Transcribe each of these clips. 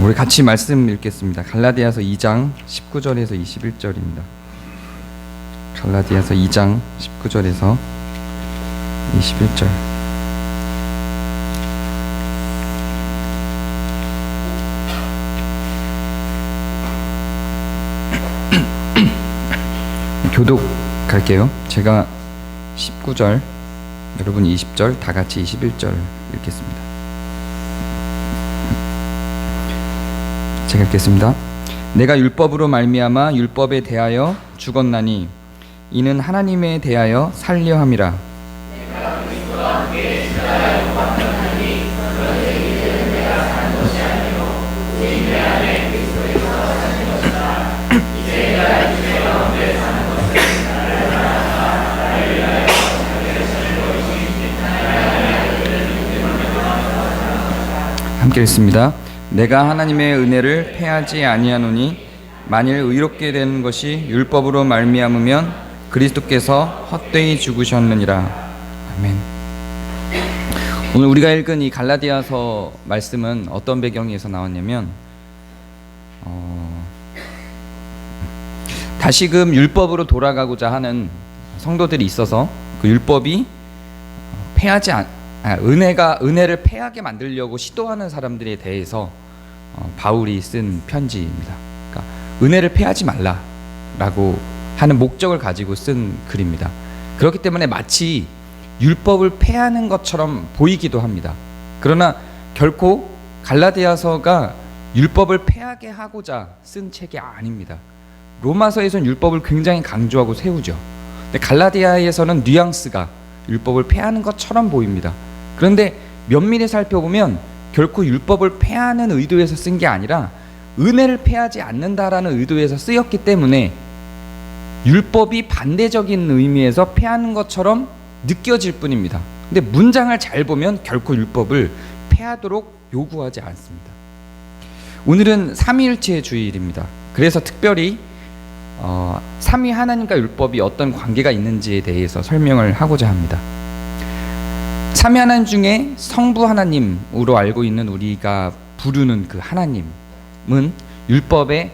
우리 같이 말씀 읽겠습니다. 갈라디아서 2장 19절에서 21절입니다. 갈라디아서 2장 19절에서 21절. 교독할게요. 제가 19절, 여러분이 20절, 다 같이 21절 읽겠습니다. 제가 읽겠습니다. 내가 율법으로 말미암아 율법에 대하여 죽었나니 이는 하나님에 대하여 살려 함이라. 내가 그리스도와 함께 십자가에 못 박혔나니 그런데 이제는 내가 사는 것이 아니요 오직 내 안에 그리스도께서 사신 것이라. 이제 내가 육체 가운데 사는 것은 나를 사랑하사 나를 위하여 자기를 살리고 함께 읽습니다. 내가 하나님의 은혜를 패하지 아니하노니 만일 의롭게 되는 것이 율법으로 말미암으면 그리스도께서 헛되이 죽으셨느니라. 아멘. 오늘 우리가 읽은 이 갈라디아서 말씀은 어떤 배경에서 나왔냐면 다시금 율법으로 돌아가고자 하는 성도들이 있어서 그 율법이 은혜를 패하게 만들려고 시도하는 사람들에 대해서 바울이 쓴 편지입니다. 그러니까 은혜를 패하지 말라라고 하는 목적을 가지고 쓴 글입니다. 그렇기 때문에 마치 율법을 패하는 것처럼 보이기도 합니다. 그러나 결코 갈라디아서가 율법을 패하게 하고자 쓴 책이 아닙니다. 로마서에서는 율법을 굉장히 강조하고 세우죠. 근데 갈라디아에서는 뉘앙스가 율법을 패하는 것처럼 보입니다. 그런데 면밀히 살펴보면 결코 율법을 패하는 의도에서 쓴 게 아니라 은혜를 패하지 않는다라는 의도에서 쓰였기 때문에 율법이 반대적인 의미에서 패하는 것처럼 느껴질 뿐입니다. 근데 문장을 잘 보면 결코 율법을 패하도록 요구하지 않습니다. 오늘은 삼위일체 주일입니다. 그래서 특별히 삼위 하나님과 율법이 어떤 관계가 있는지에 대해서 설명을 하고자 합니다. 삼위 하나님 중에 성부 하나님으로 알고 있는 우리가 부르는 그 하나님은 율법의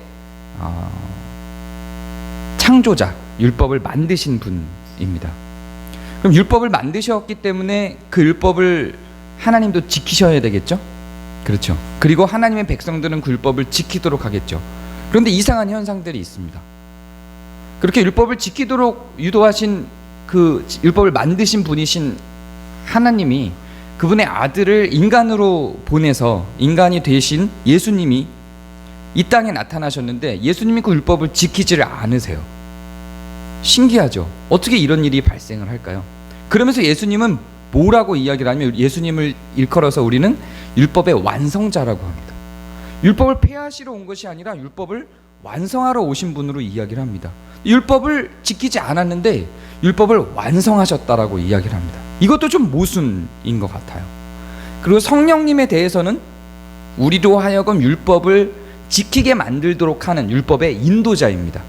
창조자, 율법을 만드신 분입니다. 그럼 율법을 만드셨기 때문에 그 율법을 하나님도 지키셔야 되겠죠? 그렇죠. 그리고 하나님의 백성들은 그 율법을 지키도록 하겠죠. 그런데 이상한 현상들이 있습니다. 그렇게 율법을 지키도록 유도하신 그 율법을 만드신 분이신 하나님이 그분의 아들을 인간으로 보내서 인간이 되신 예수님이 이 땅에 나타나셨는데 예수님이 그 율법을 지키지를 않으세요. 신기하죠? 어떻게 이런 일이 발생을 할까요? 그러면서 예수님은 뭐라고 이야기를 하냐면 예수님을 일컬어서 우리는 율법의 완성자라고 합니다. 율법을 폐하시러 온 것이 아니라 율법을 완성하러 오신 분으로 이야기를 합니다. 율법을 지키지 않았는데 율법을 완성하셨다라고 이야기를 합니다. 이것도 좀 모순인 것 같아요. 그리고 성령님에 대해서는 우리로 하여금 율법을 지키게 만들도록 하는 율법의 인도자입니다.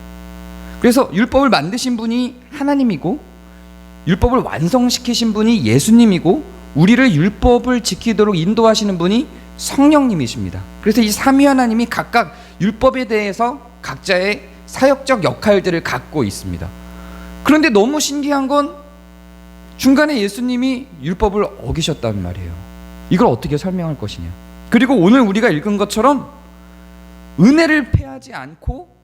그래서 율법을 만드신 분이 하나님이고 율법을 완성시키신 분이 예수님이고 우리를 율법을 지키도록 인도하시는 분이 성령님이십니다. 그래서 이 삼위 하나님이 각각 율법에 대해서 각자의 사역적 역할들을 갖고 있습니다. 그런데 너무 신기한 건 중간에 예수님이 율법을 어기셨단 말이에요. 이걸 어떻게 설명할 것이냐. 그리고 오늘 우리가 읽은 것처럼 은혜를 패하지 않고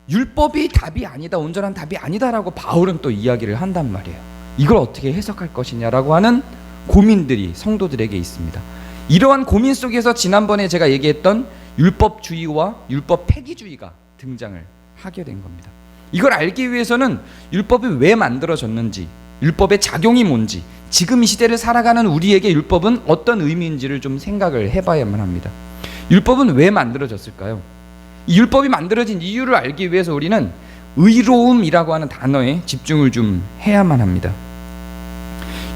율법이 답이 아니다, 온전한 답이 아니다라고 바울은 또 이야기를 한단 말이에요. 이걸 어떻게 해석할 것이냐라고 하는 고민들이 성도들에게 있습니다. 이러한 고민 속에서 지난번에 제가 얘기했던 율법주의와 율법 폐기주의가 등장을 하게 된 겁니다. 이걸 알기 위해서는 율법이 왜 만들어졌는지, 율법의 작용이 뭔지, 지금 이 시대를 살아가는 우리에게 율법은 어떤 의미인지를 좀 생각을 해봐야만 합니다. 율법은 왜 만들어졌을까요? 이 율법이 만들어진 이유를 알기 위해서 우리는 의로움이라고 하는 단어에 집중을 좀 해야만 합니다.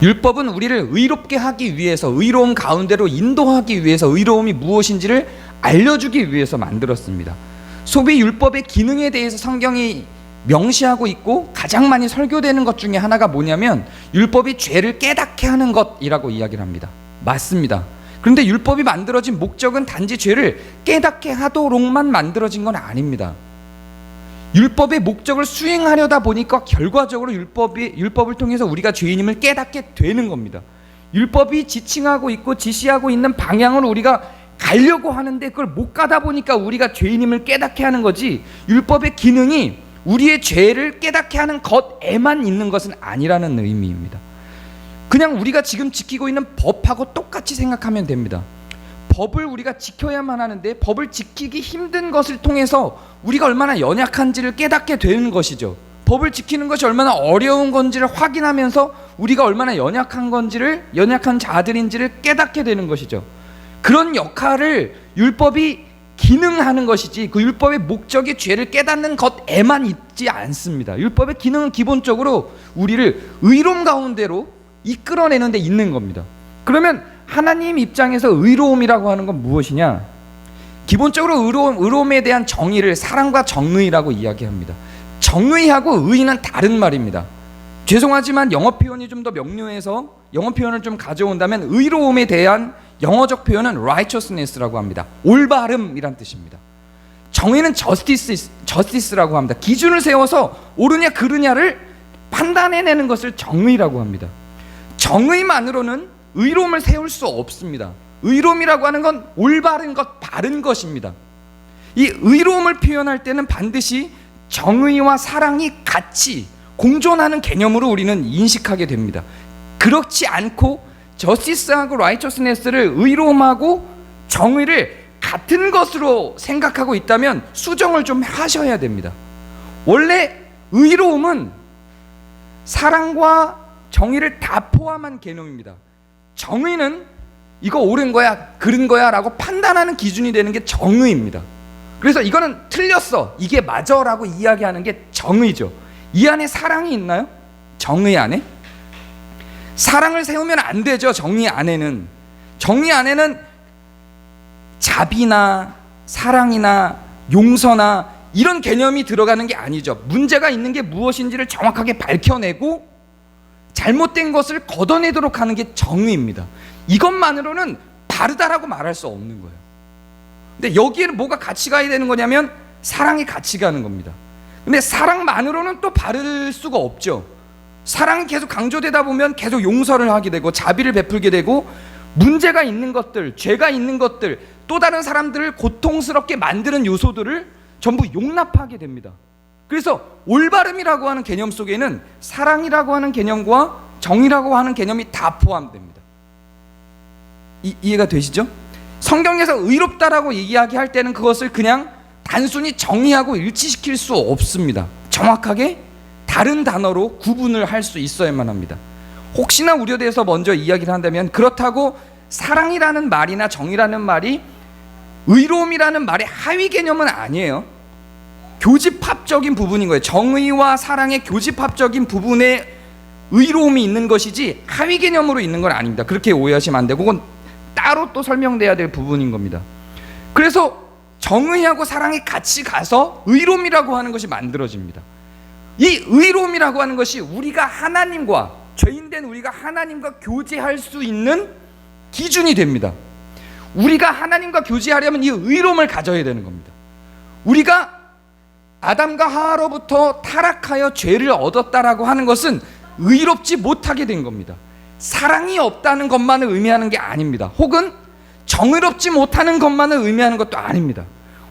율법은 우리를 의롭게 하기 위해서, 의로움 가운데로 인도하기 위해서 의로움이 무엇인지를 알려주기 위해서 만들었습니다. 소위 율법의 기능에 대해서 성경이 명시하고 있고 가장 많이 설교되는 것 중에 하나가 뭐냐면 율법이 죄를 깨닫게 하는 것이라고 이야기를 합니다. 맞습니다. 그런데 율법이 만들어진 목적은 단지 죄를 깨닫게 하도록만 만들어진 건 아닙니다. 율법의 목적을 수행하려다 보니까 결과적으로 율법을 통해서 우리가 죄인임을 깨닫게 되는 겁니다. 율법이 지칭하고 있고 지시하고 있는 방향으로 우리가 가려고 하는데 그걸 못 가다 보니까 우리가 죄인임을 깨닫게 하는 거지, 율법의 기능이 우리의 죄를 깨닫게 하는 것에만 있는 것은 아니라는 의미입니다. 그냥 우리가 지금 지키고 있는 법하고 똑같이 생각하면 됩니다. 법을 우리가 지켜야만 하는데 법을 지키기 힘든 것을 통해서 우리가 얼마나 연약한지를 깨닫게 되는 것이죠. 법을 지키는 것이 얼마나 어려운 건지를 확인하면서 우리가 얼마나 연약한 자들인지를 깨닫게 되는 것이죠. 그런 역할을 율법이 기능하는 것이지 그 율법의 목적이 죄를 깨닫는 것에만 있지 않습니다. 율법의 기능은 기본적으로 우리를 의로움 가운데로 이끌어내는 데 있는 겁니다. 그러면 하나님 입장에서 의로움이라고 하는 건 무엇이냐? 기본적으로 의로움에 대한 정의를 사랑과 정의라고 이야기합니다. 정의하고 의는 다른 말입니다. 죄송하지만 영어 표현이 좀 더 명료해서 영어 표현을 좀 가져온다면 의로움에 대한 영어적 표현은 righteousness라고 합니다. 올바름이란 뜻입니다. 정의는 justice라고 합니다. 기준을 세워서 옳으냐 그르냐를 판단해내는 것을 정의라고 합니다. 정의만으로는 의로움을 세울 수 없습니다. 의로움이라고 하는 건 올바른 것, 바른 것입니다. 이 의로움을 표현할 때는 반드시 정의와 사랑이 같이 공존하는 개념으로 우리는 인식하게 됩니다. 그렇지 않고 저스티스하고 라이처스네스를 의로움하고 정의를 같은 것으로 생각하고 있다면 수정을 좀 하셔야 됩니다. 원래 의로움은 사랑과 정의를 다 포함한 개념입니다. 정의는 이거 옳은 거야 그른 거야 라고 판단하는 기준이 되는 게 정의입니다. 그래서 이거는 틀렸어 이게 맞아 라고 이야기하는 게 정의죠. 이 안에 사랑이 있나요? 정의 안에? 사랑을 세우면 안 되죠. 정의 안에는 자비나 사랑이나 용서나 이런 개념이 들어가는 게 아니죠. 문제가 있는 게 무엇인지를 정확하게 밝혀내고 잘못된 것을 걷어내도록 하는 게 정의입니다. 이것만으로는 바르다라고 말할 수 없는 거예요. 근데 여기에는 뭐가 같이 가야 되는 거냐면 사랑이 같이 가는 겁니다. 근데 사랑만으로는 또 바를 수가 없죠. 사랑이 계속 강조되다 보면 계속 용서를 하게 되고 자비를 베풀게 되고 문제가 있는 것들, 죄가 있는 것들, 또 다른 사람들을 고통스럽게 만드는 요소들을 전부 용납하게 됩니다. 그래서 올바름이라고 하는 개념 속에는 사랑이라고 하는 개념과 정의라고 하는 개념이 다 포함됩니다. 이해가 되시죠? 성경에서 의롭다라고 이야기할 때는 그것을 그냥 단순히 정의하고 일치시킬 수 없습니다. 정확하게 다른 단어로 구분을 할 수 있어야만 합니다. 혹시나 우려돼서 먼저 이야기를 한다면 그렇다고 사랑이라는 말이나 정의라는 말이 의로움이라는 말의 하위 개념은 아니에요. 교집합적인 부분인 거예요. 정의와 사랑의 교집합적인 부분에 의로움이 있는 것이지 하위 개념으로 있는 건 아닙니다. 그렇게 오해하시면 안 되고 그건 따로 또 설명돼야 될 부분인 겁니다. 그래서 정의하고 사랑이 같이 가서 의로움이라고 하는 것이 만들어집니다. 이 의로움이라고 하는 것이 우리가 하나님과 죄인된 우리가 하나님과 교제할 수 있는 기준이 됩니다. 우리가 하나님과 교제하려면 이 의로움을 가져야 되는 겁니다. 우리가 아담과 하와로부터 타락하여 죄를 얻었다라고 하는 것은 의롭지 못하게 된 겁니다. 사랑이 없다는 것만을 의미하는 게 아닙니다. 혹은 정의롭지 못하는 것만을 의미하는 것도 아닙니다.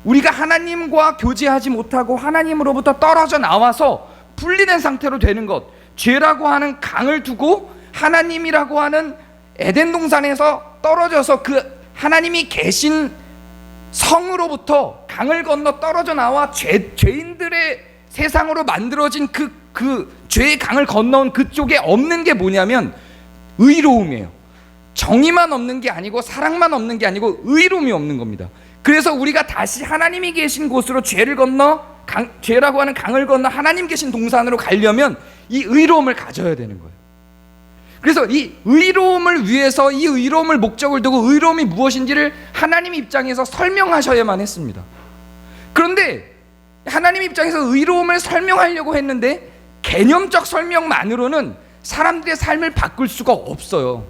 우리가 하나님과 교제하지 못하고 하나님으로부터 떨어져 나와서 분리된 상태로 되는 것, 죄라고 하는 강을 두고 하나님이라고 하는 에덴 동산에서 떨어져서 그 하나님이 계신 성으로부터 강을 건너 떨어져 나와 죄인들의 세상으로 만들어진 그 죄의 강을 건너온 그쪽에 없는 게 뭐냐면 의로움이에요. 정의만 없는 게 아니고 사랑만 없는 게 아니고 의로움이 없는 겁니다. 그래서 우리가 다시 하나님이 계신 곳으로 죄를 건너 죄라고 하는 강을 건너 하나님 계신 동산으로 가려면 이 의로움을 가져야 되는 거예요. 그래서 이 의로움을 위해서 이 의로움을 목적을 두고 의로움이 무엇인지를 하나님 입장에서 설명하셔야만 했습니다. 그런데 하나님 입장에서 의로움을 설명하려고 했는데 개념적 설명만으로는 사람들의 삶을 바꿀 수가 없어요.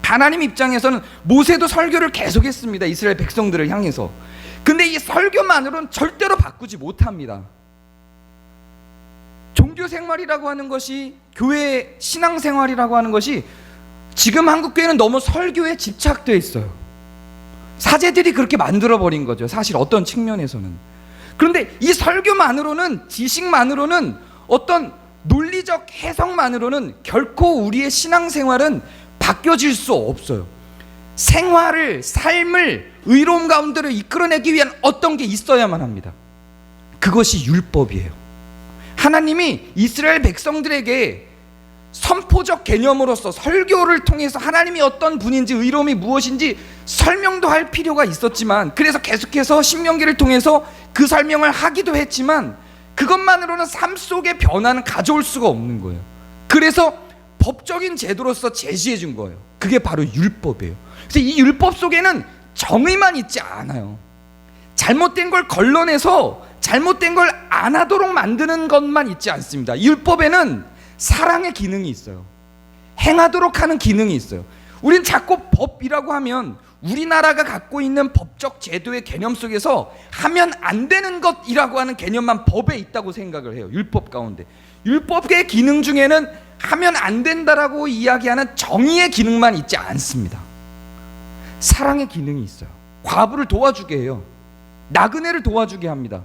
하나님 입장에서는 모세도 설교를 계속했습니다. 이스라엘 백성들을 향해서. 근데 이 설교만으로는 절대로 바꾸지 못합니다. 종교 생활이라고 하는 것이, 교회 신앙생활이라고 하는 것이 지금 한국교회는 너무 설교에 집착되어 있어요. 사제들이 그렇게 만들어버린 거죠, 사실 어떤 측면에서는. 그런데 이 설교만으로는, 지식만으로는, 어떤 논리적 해석만으로는 결코 우리의 신앙생활은 바뀌어질 수 없어요. 생활을, 삶을 의로움 가운데로 이끌어내기 위한 어떤 게 있어야만 합니다. 그것이 율법이에요. 하나님이 이스라엘 백성들에게 선포적 개념으로서 설교를 통해서 하나님이 어떤 분인지, 의로움이 무엇인지 설명도 할 필요가 있었지만, 그래서 계속해서 신명기를 통해서 그 설명을 하기도 했지만, 그것만으로는 삶 속의 변화는 가져올 수가 없는 거예요. 그래서 법적인 제도로서 제시해 준 거예요. 그게 바로 율법이에요. 그래서 이 율법 속에는 정의만 있지 않아요. 잘못된 걸 걸러내서 잘못된 걸 안 하도록 만드는 것만 있지 않습니다. 이 율법에는 사랑의 기능이 있어요. 행하도록 하는 기능이 있어요. 우린 자꾸 법이라고 하면 우리나라가 갖고 있는 법적 제도의 개념 속에서 하면 안 되는 것이라고 하는 개념만 법에 있다고 생각을 해요. 율법 가운데. 율법의 기능 중에는 하면 안 된다라고 이야기하는 정의의 기능만 있지 않습니다. 사랑의 기능이 있어요. 과부를 도와주게 해요. 나그네를 도와주게 합니다.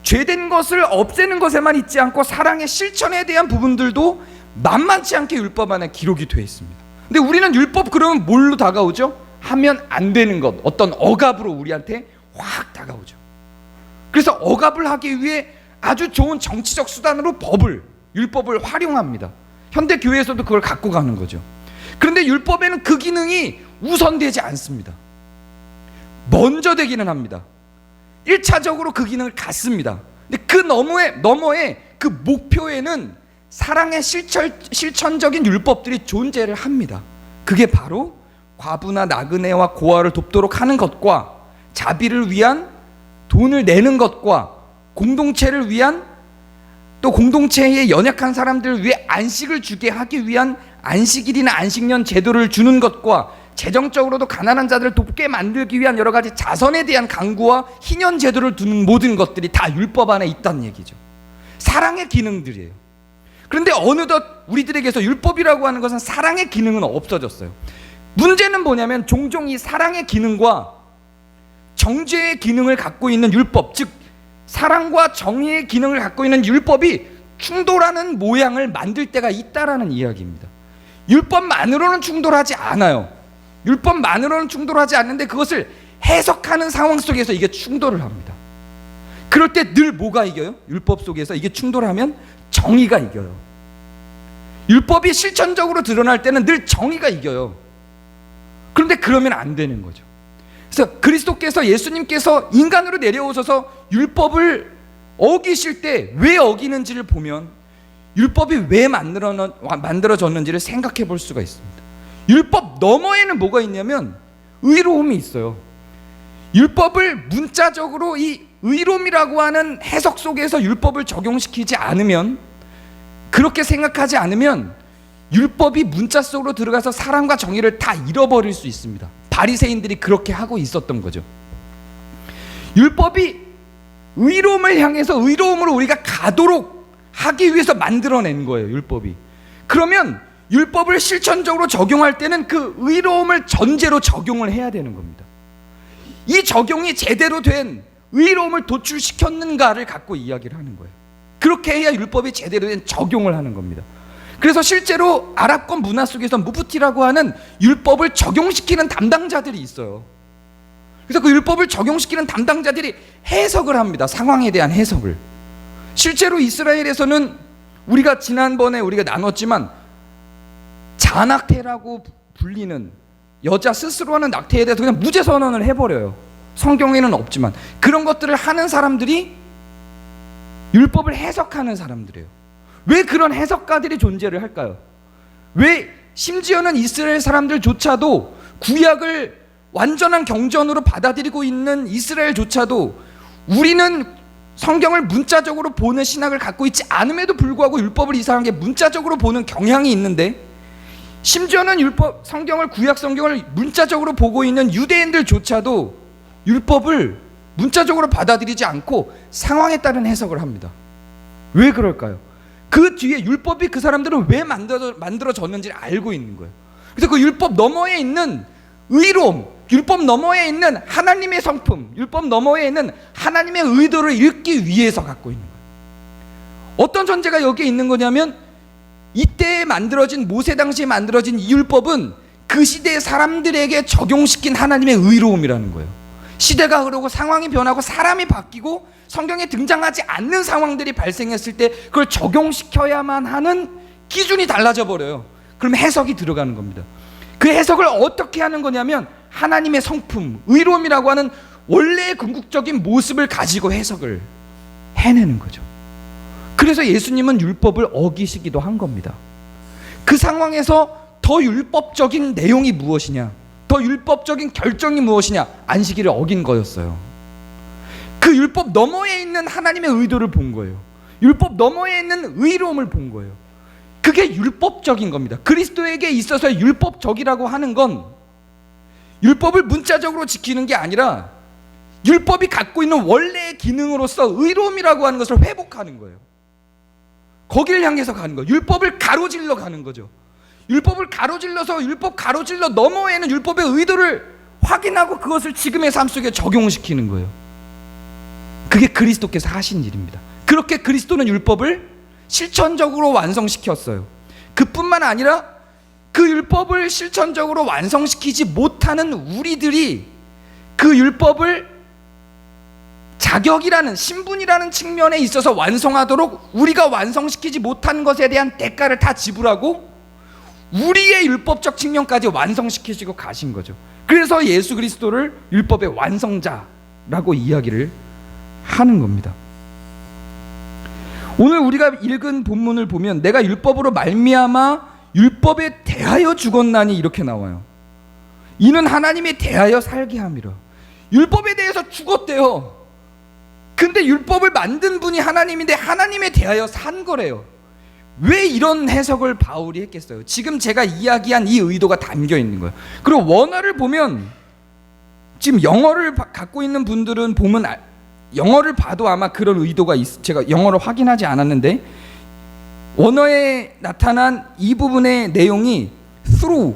죄된 것을 없애는 것에만 있지 않고 사랑의 실천에 대한 부분들도 만만치 않게 율법 안에 기록이 되어 있습니다. 근데 우리는 율법 그러면 뭘로 다가오죠? 하면 안 되는 것, 어떤 억압으로 우리한테 확 다가오죠. 그래서 억압을 하기 위해 아주 좋은 정치적 수단으로 율법을 활용합니다. 현대 교회에서도 그걸 갖고 가는 거죠. 그런데 율법에는 그 기능이 우선되지 않습니다. 먼저 되기는 합니다. 1차적으로 그 기능을 갖습니다. 근데 그 너머에 그 목표에는 사랑의 실천적인 율법들이 존재를 합니다. 그게 바로 과부나 나그네와 고아를 돕도록 하는 것과, 자비를 위한 돈을 내는 것과, 공동체를 위한, 또 공동체의 연약한 사람들을 위해 안식을 주게 하기 위한 안식일이나 안식년 제도를 주는 것과, 재정적으로도 가난한 자들을 돕게 만들기 위한 여러 가지 자선에 대한 강구와 희년 제도를 두는 모든 것들이 다 율법 안에 있다는 얘기죠. 사랑의 기능들이에요. 그런데 어느덧 우리들에게서 율법이라고 하는 것은 사랑의 기능은 없어졌어요. 문제는 뭐냐면 종종 이 사랑의 기능과 정죄의 기능을 갖고 있는 율법, 즉 사랑과 정의의 기능을 갖고 있는 율법이 충돌하는 모양을 만들 때가 있다라는 이야기입니다. 율법만으로는 충돌하지 않아요. 율법만으로는 충돌하지 않는데 그것을 해석하는 상황 속에서 이게 충돌을 합니다. 그럴 때 늘 뭐가 이겨요? 율법 속에서 이게 충돌하면 정의가 이겨요. 율법이 실천적으로 드러날 때는 늘 정의가 이겨요. 그런데 그러면 안 되는 거죠. 그래서 그리스도께서, 예수님께서 인간으로 내려오셔서 율법을 어기실 때 왜 어기는지를 보면 율법이 왜 만들어졌는지를 생각해 볼 수가 있습니다. 율법 너머에는 뭐가 있냐면 의로움이 있어요. 율법을 문자적으로 이 의로움이라고 하는 해석 속에서 율법을 적용시키지 않으면, 그렇게 생각하지 않으면 율법이 문자 속으로 들어가서 사랑과 정의를 다 잃어버릴 수 있습니다. 바리새인들이 그렇게 하고 있었던 거죠. 율법이 의로움을 향해서 의로움으로 우리가 가도록 하기 위해서 만들어낸 거예요, 율법이. 그러면 율법을 실천적으로 적용할 때는 그 의로움을 전제로 적용을 해야 되는 겁니다. 이 적용이 제대로 된 의로움을 도출시켰는가를 갖고 이야기를 하는 거예요. 그렇게 해야 율법이 제대로 된 적용을 하는 겁니다. 그래서 실제로 아랍권 문화 속에서 무프티라고 하는 율법을 적용시키는 담당자들이 있어요. 그래서 그 율법을 적용시키는 담당자들이 해석을 합니다. 상황에 대한 해석을. 실제로 이스라엘에서는 우리가 지난번에 우리가 나눴지만 자낙태라고 불리는, 여자 스스로 하는 낙태에 대해서 그냥 무죄 선언을 해버려요. 성경에는 없지만 그런 것들을 하는 사람들이 율법을 해석하는 사람들이에요. 왜 그런 해석가들이 존재를 할까요? 왜 심지어는 이스라엘 사람들조차도 구약을 완전한 경전으로 받아들이고 있는 이스라엘조차도 우리는 성경을 문자적으로 보는 신학을 갖고 있지 않음에도 불구하고 율법을 이상하게 문자적으로 보는 경향이 있는데, 심지어는 율법 성경을, 구약 성경을 문자적으로 보고 있는 유대인들조차도 율법을 문자적으로 받아들이지 않고 상황에 따른 해석을 합니다. 왜 그럴까요? 그 뒤에 율법이 그 사람들은 왜 만들어졌는지를 알고 있는 거예요. 그래서 그 율법 너머에 있는 의로움, 율법 너머에 있는 하나님의 성품, 율법 너머에 있는 하나님의 의도를 읽기 위해서 갖고 있는 거예요. 어떤 전제가 여기에 있는 거냐면, 이때에 만들어진, 모세 당시에 만들어진 이 율법은 그 시대의 사람들에게 적용시킨 하나님의 의로움이라는 거예요. 시대가 흐르고 상황이 변하고 사람이 바뀌고 성경에 등장하지 않는 상황들이 발생했을 때 그걸 적용시켜야만 하는 기준이 달라져 버려요. 그럼 해석이 들어가는 겁니다. 그 해석을 어떻게 하는 거냐면, 하나님의 성품, 의로움이라고 하는 원래의 궁극적인 모습을 가지고 해석을 해내는 거죠. 그래서 예수님은 율법을 어기시기도 한 겁니다. 그 상황에서 더 율법적인 내용이 무엇이냐, 더 율법적인 결정이 무엇이냐, 안식일을 어긴 거였어요. 그 율법 너머에 있는 하나님의 의도를 본 거예요. 율법 너머에 있는 의로움을 본 거예요. 그게 율법적인 겁니다. 그리스도에게 있어서 율법적이라고 하는 건 율법을 문자적으로 지키는 게 아니라 율법이 갖고 있는 원래의 기능으로서 의로움이라고 하는 것을 회복하는 거예요. 거기를 향해서 가는 거예요. 율법을 가로질러 가는 거죠. 율법을 가로질러서 율법 가로질러 너머에는 율법의 의도를 확인하고 그것을 지금의 삶 속에 적용시키는 거예요. 그게 그리스도께서 하신 일입니다. 그렇게 그리스도는 율법을 실천적으로 완성시켰어요. 그뿐만 아니라 그 율법을 실천적으로 완성시키지 못하는 우리들이 그 율법을 자격이라는, 신분이라는 측면에 있어서 완성하도록 우리가 완성시키지 못한 것에 대한 대가를 다 지불하고 우리의 율법적 측면까지 완성시키시고 가신 거죠. 그래서 예수 그리스도를 율법의 완성자라고 이야기를 하는 겁니다. 오늘 우리가 읽은 본문을 보면 내가 율법으로 말미암아 율법에 대하여 죽었나니 이렇게 나와요. 이는 하나님에 대하여 살게 함이라. 율법에 대해서 죽었대요. 근데 율법을 만든 분이 하나님인데 하나님에 대하여 산 거래요. 왜 이런 해석을 바울이 했겠어요? 지금 제가 이야기한 이 의도가 담겨 있는 거예요. 그리고 원어를 보면, 지금 영어를 갖고 있는 분들은 보면 영어를 봐도 아마 그런 의도가 제가 영어를 확인하지 않았는데 원어에 나타난 이 부분의 내용이 through,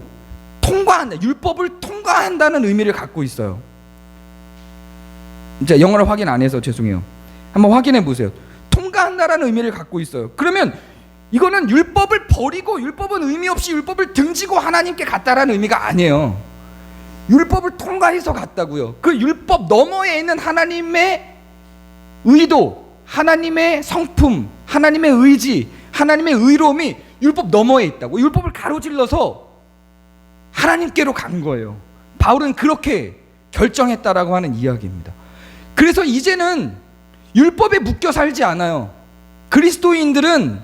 통과한다, 율법을 통과한다는 의미를 갖고 있어요. 이제 영어를 확인 안 해서 죄송해요. 한번 확인해 보세요. 통과한다라는 의미를 갖고 있어요. 그러면 이거는 율법을 버리고 율법은 의미 없이 율법을 등지고 하나님께 갔다라는 의미가 아니에요. 율법을 통과해서 갔다고요. 그 율법 너머에 있는 하나님의 의도, 하나님의 성품, 하나님의 의지, 하나님의 의로움이 율법 너머에 있다고. 율법을 가로질러서 하나님께로 간 거예요. 바울은 그렇게 결정했다라고 하는 이야기입니다. 그래서 이제는 율법에 묶여 살지 않아요. 그리스도인들은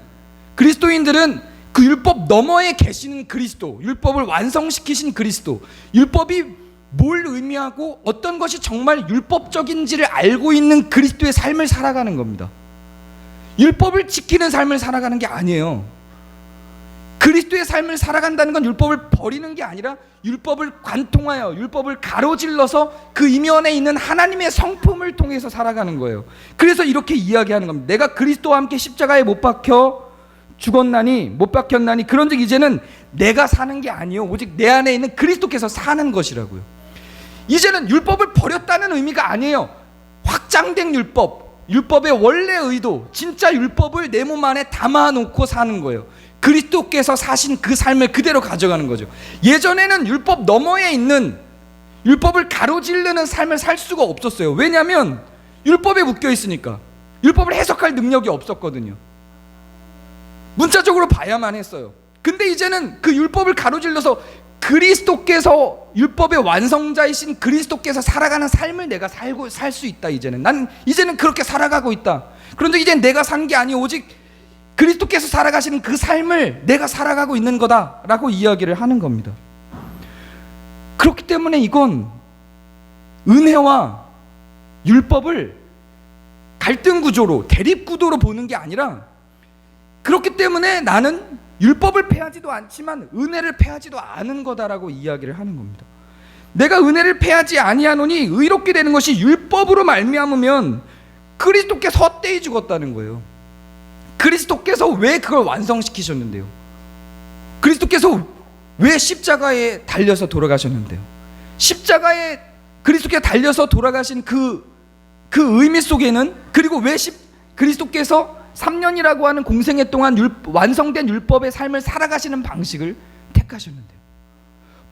그 율법 너머에 계시는 그리스도, 율법을 완성시키신 그리스도, 율법이 뭘 의미하고 어떤 것이 정말 율법적인지를 알고 있는 그리스도의 삶을 살아가는 겁니다. 율법을 지키는 삶을 살아가는 게 아니에요. 그리스도의 삶을 살아간다는 건 율법을 버리는 게 아니라 율법을 관통하여, 율법을 가로질러서 그 이면에 있는 하나님의 성품을 통해서 살아가는 거예요. 그래서 이렇게 이야기하는 겁니다. 내가 그리스도와 함께 십자가에 못 박혔나니 그런즉 이제는 내가 사는 게 아니요 오직 내 안에 있는 그리스도께서 사는 것이라고요. 이제는 율법을 버렸다는 의미가 아니에요. 확장된 율법의 원래 의도, 진짜 율법을 내 몸 안에 담아놓고 사는 거예요. 그리스도께서 사신 그 삶을 그대로 가져가는 거죠. 예전에는 율법 너머에 있는, 율법을 가로지르는 삶을 살 수가 없었어요. 왜냐하면 율법에 묶여 있으니까. 율법을 해석할 능력이 없었거든요. 문자적으로 봐야만 했어요. 근데 이제는 그 율법을 가로질러서 그리스도께서, 율법의 완성자이신 그리스도께서 살아가는 삶을 내가 살 수 있다. 이제는 그렇게 살아가고 있다. 그런데 이제 내가 산 게 아니고 오직 그리스도께서 살아가시는 그 삶을 내가 살아가고 있는 거다라고 이야기를 하는 겁니다. 그렇기 때문에 이건 은혜와 율법을 갈등 구조로, 대립 구도로 보는 게 아니라, 그렇기 때문에 나는 율법을 패하지도 않지만 은혜를 패하지도 않은 거다라고 이야기를 하는 겁니다. 내가 은혜를 패하지 아니하노니 의롭게 되는 것이 율법으로 말미암으면 그리스도께서 헛되이 죽었다는 거예요. 그리스도께서 왜 그걸 완성시키셨는데요? 그리스도께서 왜 십자가에 달려서 돌아가셨는데요? 십자가에 그리스도께서 달려서 돌아가신 그 의미 속에는, 그리고 왜 그리스도께서 3년이라고 하는 공생애 동안 완성된 율법의 삶을 살아가시는 방식을 택하셨는데요?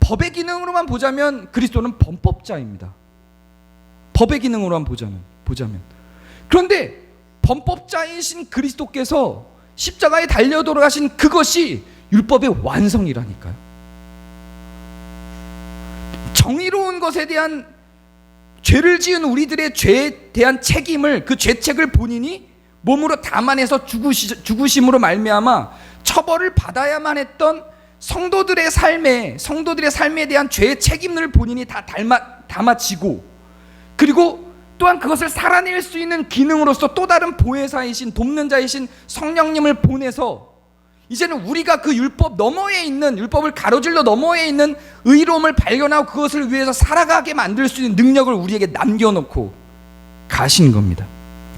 법의 기능으로만 보자면 그리스도는 범법자입니다. 법의 기능으로만 보자면. 그런데 범법자이신 그리스도께서 십자가에 달려 돌아가신 그것이 율법의 완성이라니까요. 정의로운 것에 대한, 죄를 지은 우리들의 죄에 대한 책임을, 그 죄책을 본인이 몸으로 담아내서 죽으심으로 말미암아 처벌을 받아야만 했던 성도들의 삶에 대한 죄의 책임을 본인이 다 담아지고, 그리고 또한 그것을 살아낼 수 있는 기능으로서 또 다른 보혜사이신, 돕는 자이신 성령님을 보내서 이제는 우리가 그 율법 너머에 있는, 율법을 가로질러 너머에 있는 의로움을 발견하고 그것을 위해서 살아가게 만들 수 있는 능력을 우리에게 남겨놓고 가신 겁니다.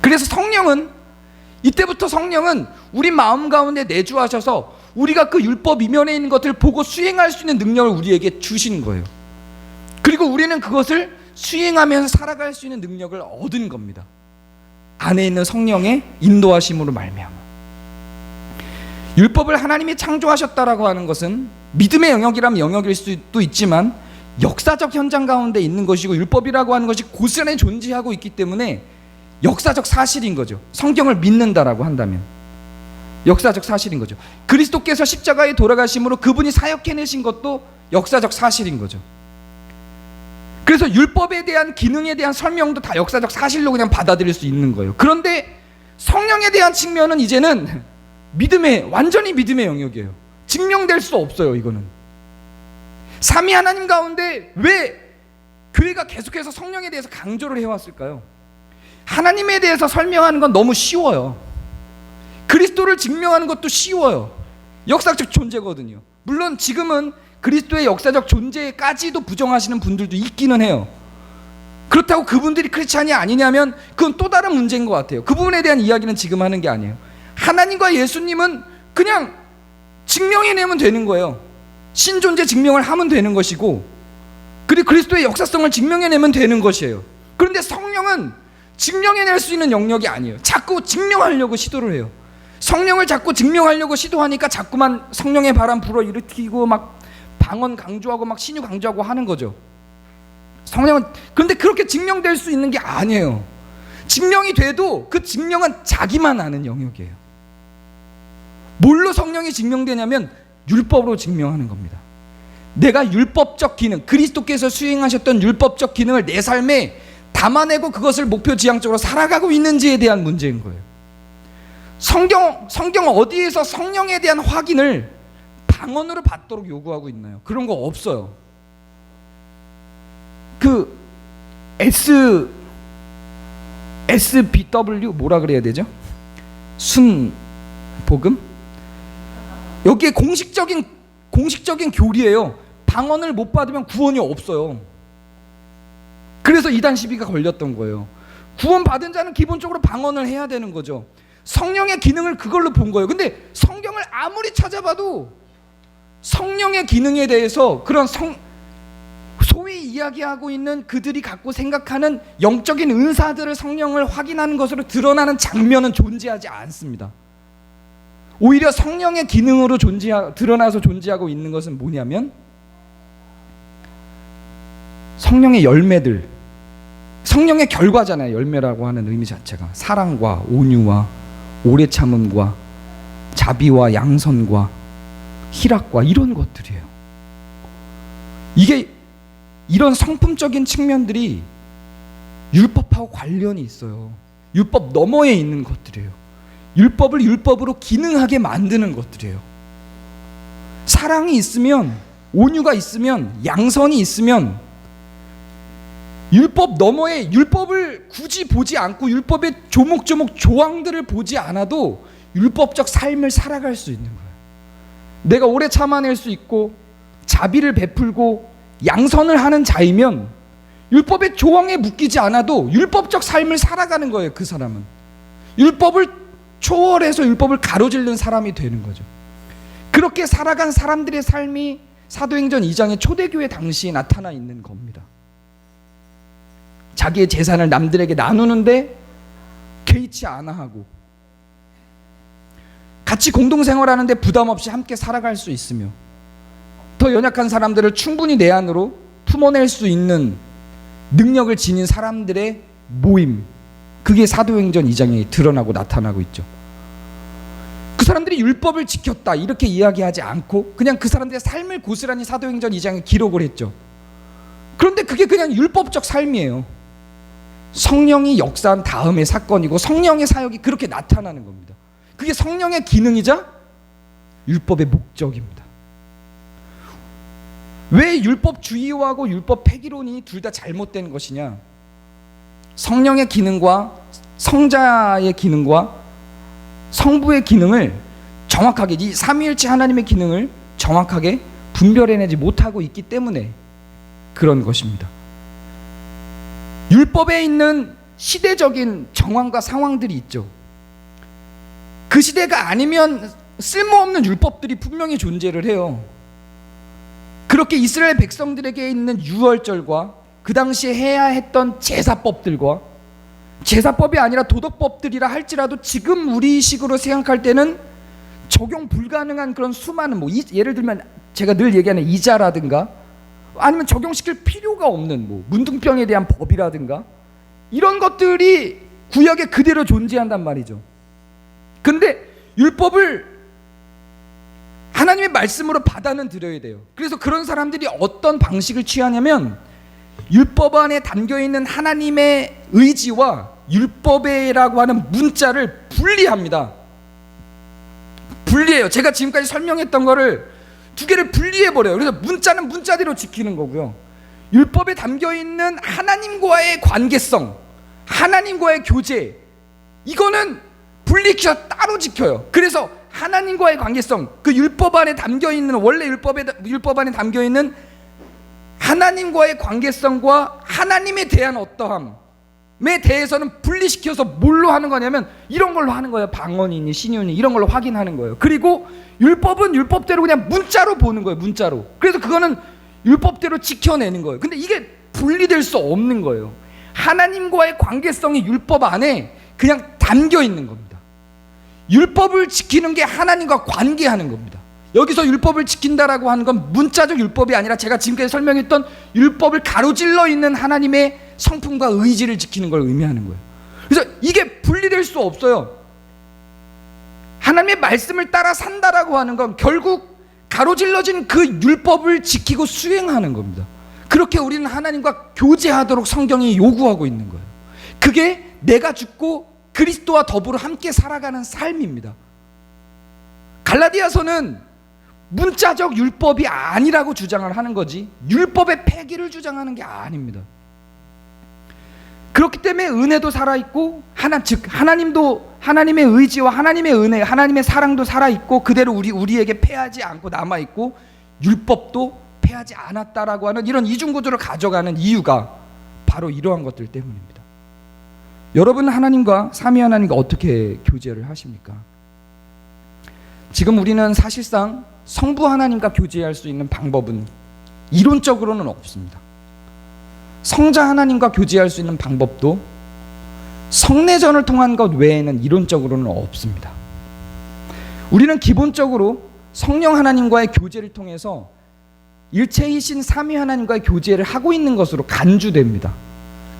그래서 이때부터 성령은 우리 마음 가운데 내주하셔서 우리가 그 율법 이면에 있는 것을 보고 수행할 수 있는 능력을 우리에게 주신 거예요. 그리고 우리는 그것을 수행하면서 살아갈 수 있는 능력을 얻은 겁니다. 안에 있는 성령의 인도하심으로 말미암아. 율법을 하나님이 창조하셨다라고 하는 것은 믿음의 영역이라면 영역일 수도 있지만 역사적 현장 가운데 있는 것이고, 율법이라고 하는 것이 고스란히 존재하고 있기 때문에 역사적 사실인 거죠. 성경을 믿는다라고 한다면 역사적 사실인 거죠. 그리스도께서 십자가에 돌아가심으로 그분이 사역해내신 것도 역사적 사실인 거죠. 그래서 율법에 대한 기능에 대한 설명도 다 역사적 사실로 그냥 받아들일 수 있는 거예요. 그런데 성령에 대한 측면은 이제는 완전히 믿음의 영역이에요. 증명될 수 없어요. 이거는 삼위 하나님 가운데 왜 교회가 계속해서 성령에 대해서 강조를 해왔을까요? 하나님에 대해서 설명하는 건 너무 쉬워요. 그리스도를 증명하는 것도 쉬워요. 역사적 존재거든요. 물론 지금은 그리스도의 역사적 존재까지도 부정하시는 분들도 있기는 해요. 그렇다고 그분들이 크리스찬이 아니냐면 그건 또 다른 문제인 것 같아요. 그 부분에 대한 이야기는 지금 하는 게 아니에요. 하나님과 예수님은 그냥 증명해내면 되는 거예요. 신존재 증명을 하면 되는 것이고, 그리고 그리스도의 역사성을 증명해내면 되는 것이에요. 그런데 성령은 증명해낼 수 있는 영역이 아니에요. 자꾸 증명하려고 시도를 해요. 성령을 자꾸 증명하려고 시도하니까 자꾸만 성령의 바람 불어일으키고 막 방언 강조하고 막 신유 강조하고 하는 거죠. 성령은, 그런데 그렇게 증명될 수 있는 게 아니에요. 증명이 돼도 그 증명은 자기만 아는 영역이에요. 뭘로 성령이 증명되냐면 율법으로 증명하는 겁니다. 내가 율법적 기능, 그리스도께서 수행하셨던 율법적 기능을 내 삶에 담아내고 그것을 목표 지향적으로 살아가고 있는지에 대한 문제인 거예요. 성경 어디에서 성령에 대한 확인을 방언으로 받도록 요구하고 있나요? 그런 거 없어요. 그 SBW 뭐라 그래야 되죠? 순복음? 여기에 공식적인 교리예요. 방언을 못 받으면 구원이 없어요. 그래서 이단 시비가 걸렸던 거예요. 구원 받은 자는 기본적으로 방언을 해야 되는 거죠. 성령의 기능을 그걸로 본 거예요. 근데 성경을 아무리 찾아봐도 성령의 기능에 대해서 그런 소위 이야기하고 있는 그들이 갖고 생각하는 영적인 은사들을 성령을 확인하는 것으로 드러나는 장면은 존재하지 않습니다. 오히려 성령의 기능으로 드러나서 존재하고 있는 것은 뭐냐면 성령의 열매들, 성령의 결과잖아요. 열매라고 하는 의미 자체가 사랑과 온유와 오래 참음과 자비와 양선과 희락과 이런 것들이에요. 이런 성품적인 측면들이 율법하고 관련이 있어요. 율법 너머에 있는 것들이에요. 율법을 율법으로 기능하게 만드는 것들이에요. 사랑이 있으면, 온유가 있으면, 양선이 있으면 율법 너머에, 율법을 굳이 보지 않고 율법의 조목조목 조항들을 보지 않아도 율법적 삶을 살아갈 수 있는 거예요. 내가 오래 참아낼 수 있고 자비를 베풀고 양선을 하는 자이면 율법의 조항에 묶이지 않아도 율법적 삶을 살아가는 거예요. 그 사람은 율법을 초월해서 율법을 가로질른 사람이 되는 거죠. 그렇게 살아간 사람들의 삶이 사도행전 2장의 초대교회 당시에 나타나 있는 겁니다. 자기의 재산을 남들에게 나누는데 개의치 않아 하고, 같이 공동생활하는데 부담 없이 함께 살아갈 수 있으며, 더 연약한 사람들을 충분히 내 안으로 품어낼 수 있는 능력을 지닌 사람들의 모임, 그게 사도행전 2장에 드러나고 나타나고 있죠. 그 사람들이 율법을 지켰다 이렇게 이야기하지 않고 그냥 그 사람들의 삶을 고스란히 사도행전 2장에 기록을 했죠. 그런데 그게 그냥 율법적 삶이에요. 성령이 역사한 다음의 사건이고 성령의 사역이 그렇게 나타나는 겁니다. 그게 성령의 기능이자 율법의 목적입니다. 왜 율법주의하고 율법 폐기론이 둘 다 잘못된 것이냐? 성령의 기능과 성자의 기능과 성부의 기능을 정확하게, 이 삼위일체 하나님의 기능을 정확하게 분별해내지 못하고 있기 때문에 그런 것입니다. 율법에 있는 시대적인 정황과 상황들이 있죠. 그 시대가 아니면 쓸모없는 율법들이 분명히 존재를 해요. 그렇게 이스라엘 백성들에게 있는 유월절과 그 당시에 해야 했던 제사법들과, 제사법이 아니라 도덕법들이라 할지라도 지금 우리 식으로 생각할 때는 적용 불가능한 그런 수많은, 예를 들면 제가 늘 얘기하는 이자라든가, 아니면 적용시킬 필요가 없는 문둥병에 대한 법이라든가, 이런 것들이 구약에 그대로 존재한단 말이죠. 근데 율법을 하나님의 말씀으로 받아는 들여야 돼요. 그래서 그런 사람들이 어떤 방식을 취하냐면 율법 안에 담겨있는 하나님의 의지와 율법이라고 하는 문자를 분리합니다. 분리해요. 제가 지금까지 설명했던 거를 두 개를 분리해버려요. 그래서 문자는 문자대로 지키는 거고요, 율법에 담겨있는 하나님과의 관계성, 하나님과의 교제, 이거는 분리시켜 따로 지켜요. 그래서 하나님과의 관계성, 그 율법 안에 담겨있는, 원래 율법 안에 담겨있는 하나님과의 관계성과 하나님에 대한 어떠함에 대해서는 분리시켜서 뭘로 하는 거냐면 이런 걸로 하는 거예요. 방언이니 신유니 이런 걸로 확인하는 거예요. 그리고 율법은 율법대로 그냥 문자로 보는 거예요. 문자로. 그래서 그거는 율법대로 지켜내는 거예요. 근데 이게 분리될 수 없는 거예요. 하나님과의 관계성이 율법 안에 그냥 담겨 있는 겁니다. 율법을 지키는 게 하나님과 관계하는 겁니다. 여기서 율법을 지킨다라고 하는 건 문자적 율법이 아니라 제가 지금까지 설명했던 율법을 가로질러 있는 하나님의 성품과 의지를 지키는 걸 의미하는 거예요. 그래서 이게 분리될 수 없어요. 하나님의 말씀을 따라 산다라고 하는 건 결국 가로질러진 그 율법을 지키고 수행하는 겁니다. 그렇게 우리는 하나님과 교제하도록 성경이 요구하고 있는 거예요. 그게 내가 죽고 그리스도와 더불어 함께 살아가는 삶입니다. 갈라디아서는 문자적 율법이 아니라고 주장을 하는 거지 율법의 폐기를 주장하는 게 아닙니다. 그렇기 때문에 은혜도 살아있고 즉 하나님도, 하나님의 의지와 하나님의 은혜, 하나님의 사랑도 살아있고 그대로 우리에게 패하지 않고 남아있고 율법도 패하지 않았다라고 하는 이런 이중구조를 가져가는 이유가 바로 이러한 것들 때문입니다. 여러분은 하나님과 삼위 하나님과 어떻게 교제를 하십니까? 지금 우리는 사실상 성부 하나님과 교제할 수 있는 방법은 이론적으로는 없습니다. 성자 하나님과 교제할 수 있는 방법도 성례전을 통한 것 외에는 이론적으로는 없습니다. 우리는 기본적으로 성령 하나님과의 교제를 통해서 일체이신 삼위 하나님과의 교제를 하고 있는 것으로 간주됩니다.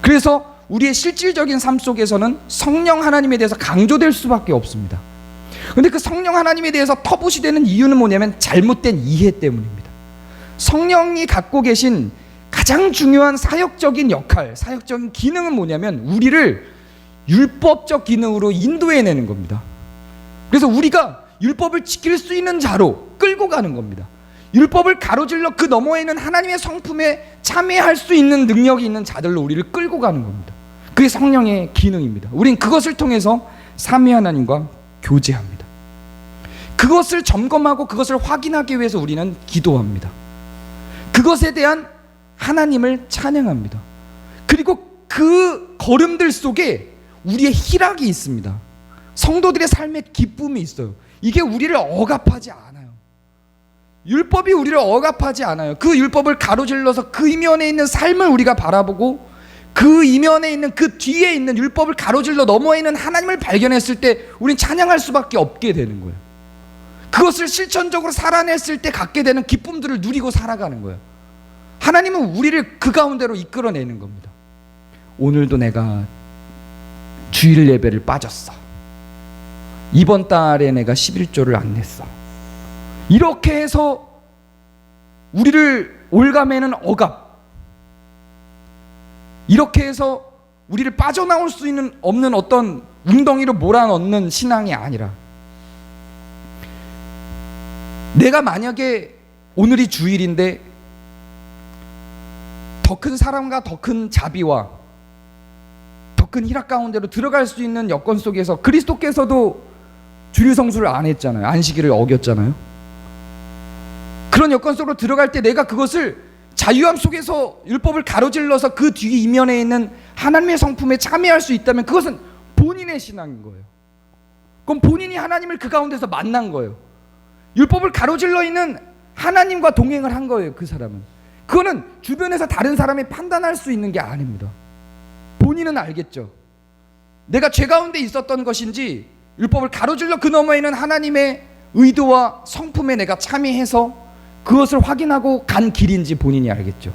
그래서 우리의 실질적인 삶 속에서는 성령 하나님에 대해서 강조될 수밖에 없습니다. 그런데 그 성령 하나님에 대해서 터부시되는 이유는 뭐냐면 잘못된 이해 때문입니다. 성령이 갖고 계신 가장 중요한 사역적인 역할, 사역적인 기능은 뭐냐면 우리를 율법적 기능으로 인도해내는 겁니다. 그래서 우리가 율법을 지킬 수 있는 자로 끌고 가는 겁니다. 율법을 가로질러 그 너머에 있는 하나님의 성품에 참여할 수 있는 능력이 있는 자들로 우리를 끌고 가는 겁니다. 그게 성령의 기능입니다. 우린 그것을 통해서 삼위 하나님과 교제합니다. 그것을 점검하고 그것을 확인하기 위해서 우리는 기도합니다. 그것에 대한 하나님을 찬양합니다. 그리고 그 걸음들 속에 우리의 희락이 있습니다. 성도들의 삶의 기쁨이 있어요. 이게 우리를 억압하지 않아요. 율법이 우리를 억압하지 않아요. 그 율법을 가로질러서 그 이면에 있는 삶을 우리가 바라보고 그 이면에 있는 그 뒤에 있는 율법을 가로질러 넘어 있는 하나님을 발견했을 때 우린 찬양할 수밖에 없게 되는 거예요. 그것을 실천적으로 살아냈을 때 갖게 되는 기쁨들을 누리고 살아가는 거예요. 하나님은 우리를 그 가운데로 이끌어내는 겁니다. 오늘도 내가 주일 예배를 빠졌어. 이번 달에 내가 11조를 안 냈어. 이렇게 해서 우리를 올가매는 억압, 이렇게 해서 우리를 빠져나올 수 없는 어떤 웅덩이로 몰아넣는 신앙이 아니라, 내가 만약에 오늘이 주일인데 더 큰 사랑과 더 큰 자비와 더 큰 희락 가운데로 들어갈 수 있는 여건 속에서 그리스도께서도 주일 성수를 안 했잖아요. 안식일을 어겼잖아요. 그런 여건 속으로 들어갈 때 내가 그것을 자유함 속에서 율법을 가로질러서 그 뒤 이면에 있는 하나님의 성품에 참여할 수 있다면 그것은 본인의 신앙인 거예요. 그럼 본인이 하나님을 그 가운데서 만난 거예요. 율법을 가로질러 있는 하나님과 동행을 한 거예요. 그 사람은. 그거는 주변에서 다른 사람이 판단할 수 있는 게 아닙니다. 본인은 알겠죠. 내가 죄 가운데 있었던 것인지 율법을 가로질러 그 너머에 있는 하나님의 의도와 성품에 내가 참여해서 그것을 확인하고 간 길인지 본인이 알겠죠.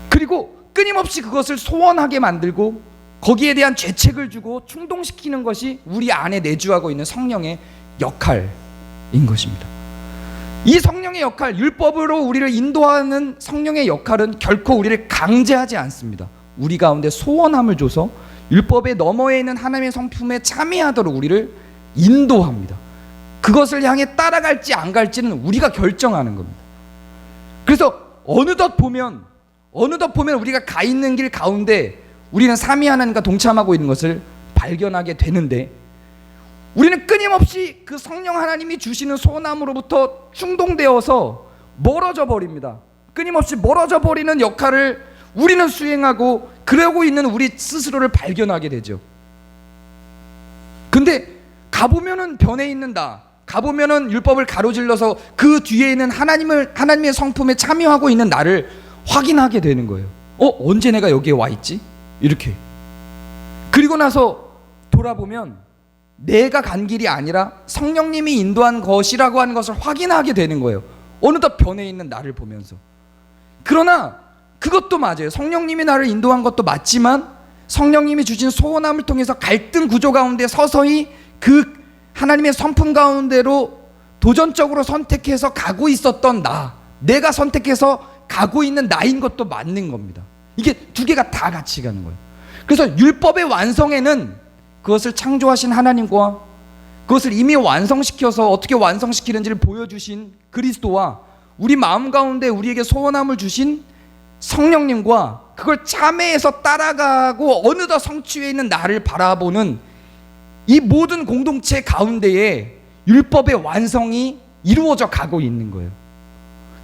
그리고 끊임없이 그것을 소원하게 만들고 거기에 대한 죄책을 주고 충동시키는 것이 우리 안에 내주하고 있는 성령의 역할인 것입니다. 이 성령의 역할, 율법으로 우리를 인도하는 성령의 역할은 결코 우리를 강제하지 않습니다. 우리 가운데 소원함을 줘서 율법의 너머에 있는 하나님의 성품에 참여하도록 우리를 인도합니다. 그것을 향해 따라갈지 안 갈지는 우리가 결정하는 겁니다. 그래서 어느덧 보면 우리가 가 있는 길 가운데 우리는 삼위 하나님과 동참하고 있는 것을 발견하게 되는데, 우리는 끊임없이 그 성령 하나님이 주시는 소원함으로부터 충동되어서 멀어져 버립니다. 끊임없이 멀어져 버리는 역할을 우리는 수행하고 그러고 있는 우리 스스로를 발견하게 되죠. 근데 가보면은 변해 있는 나, 가보면은 율법을 가로질러서 그 뒤에 있는 하나님의 성품에 참여하고 있는 나를 확인하게 되는 거예요. 언제 내가 여기에 와 있지? 이렇게. 그리고 나서 돌아보면 내가 간 길이 아니라 성령님이 인도한 것이라고 하는 것을 확인하게 되는 거예요. 어느덧 변해 있는 나를 보면서. 그러나 그것도 맞아요. 성령님이 나를 인도한 것도 맞지만 성령님이 주신 소원함을 통해서 갈등 구조 가운데 서서히 그 하나님의 성품 가운데로 도전적으로 선택해서 가고 있었던 내가 선택해서 가고 있는 나인 것도 맞는 겁니다. 이게 두 개가 다 같이 가는 거예요. 그래서 율법의 완성에는 그것을 창조하신 하나님과 그것을 이미 완성시켜서 어떻게 완성시키는지를 보여주신 그리스도와 우리 마음 가운데 우리에게 소원함을 주신 성령님과 그걸 참회해서 따라가고 어느덧 성취해 있는 나를 바라보는 이 모든 공동체 가운데에 율법의 완성이 이루어져 가고 있는 거예요.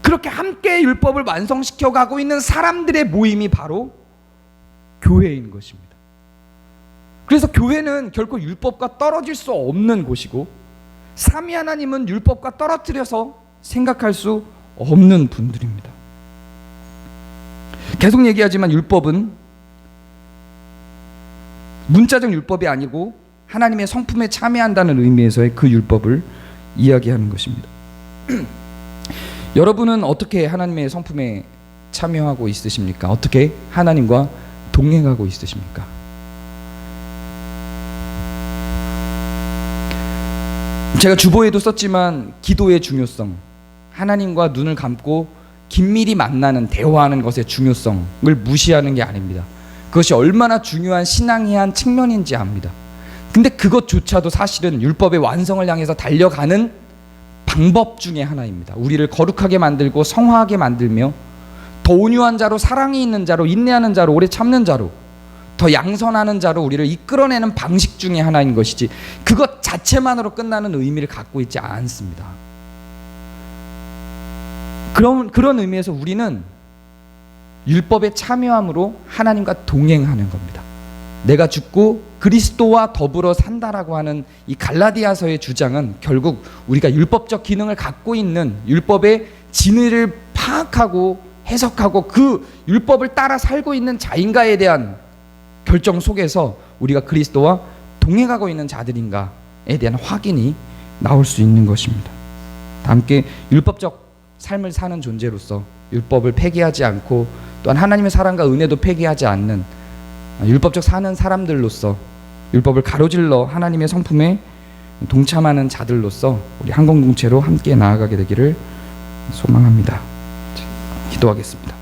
그렇게 함께 율법을 완성시켜 가고 있는 사람들의 모임이 바로 교회인 것입니다. 그래서 교회는 결코 율법과 떨어질 수 없는 곳이고, 삼위 하나님은 율법과 떨어뜨려서 생각할 수 없는 분들입니다. 계속 얘기하지만 율법은 문자적 율법이 아니고 하나님의 성품에 참여한다는 의미에서의 그 율법을 이야기하는 것입니다. 여러분은 어떻게 하나님의 성품에 참여하고 있으십니까? 어떻게 하나님과 동행하고 있으십니까? 제가 주보에도 썼지만 기도의 중요성, 하나님과 눈을 감고 긴밀히 만나는, 대화하는 것의 중요성을 무시하는 게 아닙니다. 그것이 얼마나 중요한 신앙의 한 측면인지 압니다. 근데 그것조차도 사실은 율법의 완성을 향해서 달려가는 방법 중에 하나입니다. 우리를 거룩하게 만들고 성화하게 만들며 더 온유한 자로, 사랑이 있는 자로, 인내하는 자로, 오래 참는 자로, 더 양선하는 자로 우리를 이끌어내는 방식 중에 하나인 것이지 그것 자체만으로 끝나는 의미를 갖고 있지 않습니다. 그런 의미에서 우리는 율법에 참여함으로 하나님과 동행하는 겁니다. 내가 죽고 그리스도와 더불어 산다라고 하는 이 갈라디아서의 주장은 결국 우리가 율법적 기능을 갖고 있는 율법의 진리를 파악하고 해석하고 그 율법을 따라 살고 있는 자인가에 대한 결정 속에서 우리가 그리스도와 동행하고 있는 자들인가에 대한 확인이 나올 수 있는 것입니다. 함께 율법적 삶을 사는 존재로서 율법을 폐기하지 않고 또한 하나님의 사랑과 은혜도 폐기하지 않는 율법적 사는 사람들로서 율법을 가로질러 하나님의 성품에 동참하는 자들로서 우리 한공동체로 함께 나아가게 되기를 소망합니다. 기도하겠습니다.